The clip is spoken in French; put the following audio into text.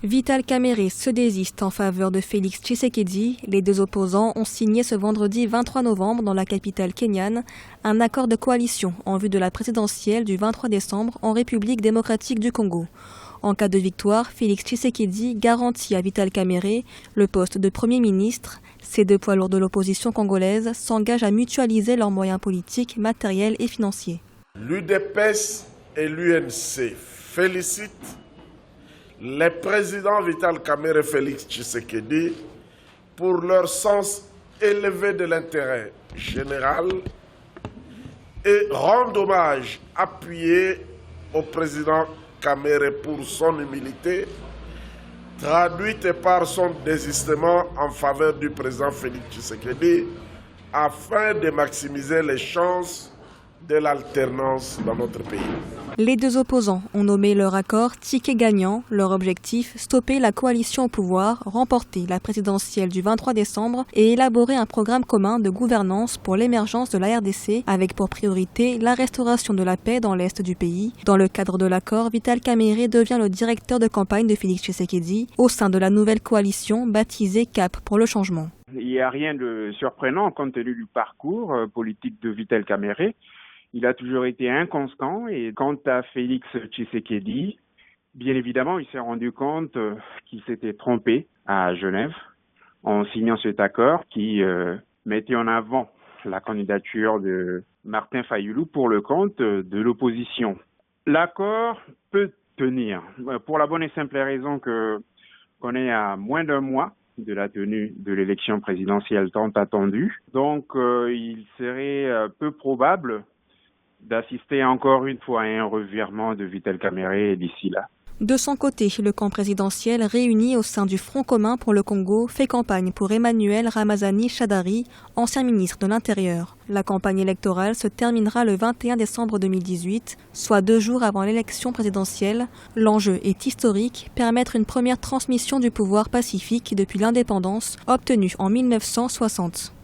Vital Kamerhe se désiste en faveur de Félix Tshisekedi. Les deux opposants ont signé ce vendredi 23 novembre dans la capitale kenyane un accord de coalition en vue de la présidentielle du 23 décembre en République démocratique du Congo. En cas de victoire, Félix Tshisekedi garantit à Vital Kamerhe le poste de Premier ministre. Ces deux poids lourds de l'opposition congolaise s'engagent à mutualiser leurs moyens politiques, matériels et financiers. L'UDPS et l'UNC félicitent les présidents Vital Kamerhe et Félix Tshisekedi pour leur sens élevé de l'intérêt général et rendent hommage appuyé au président Kamerhe pour son humilité, traduite par son désistement en faveur du président Félix Tshisekedi afin de maximiser les chances de l'alternance dans notre pays. Les deux opposants ont nommé leur accord ticket gagnant. Leur objectif, stopper la coalition au pouvoir, remporter la présidentielle du 23 décembre et élaborer un programme commun de gouvernance pour l'émergence de la RDC avec pour priorité la restauration de la paix dans l'est du pays. Dans le cadre de l'accord, Vital Kamerhe devient le directeur de campagne de Félix Tshisekedi au sein de la nouvelle coalition baptisée Cap pour le changement. Il n'y a rien de surprenant compte tenu du parcours politique de Vital Kamerhe. Il a toujours été inconstant et quant à Félix Tshisekedi, bien évidemment, il s'est rendu compte qu'il s'était trompé à Genève en signant cet accord qui mettait en avant la candidature de Martin Fayulu pour le compte de l'opposition. L'accord peut tenir pour la bonne et simple raison qu'on est à moins d'un mois de la tenue de l'élection présidentielle tant attendue. Donc, il serait peu probable d'assister encore une fois à un revirement de Vital Kamerhe d'ici là. De son côté, le camp présidentiel réuni au sein du Front commun pour le Congo fait campagne pour Emmanuel Ramazani Shadary, ancien ministre de l'Intérieur. La campagne électorale se terminera le 21 décembre 2018, soit 2 jours avant l'élection présidentielle. L'enjeu est historique, permettre une première transmission du pouvoir pacifique depuis l'indépendance obtenue en 1960.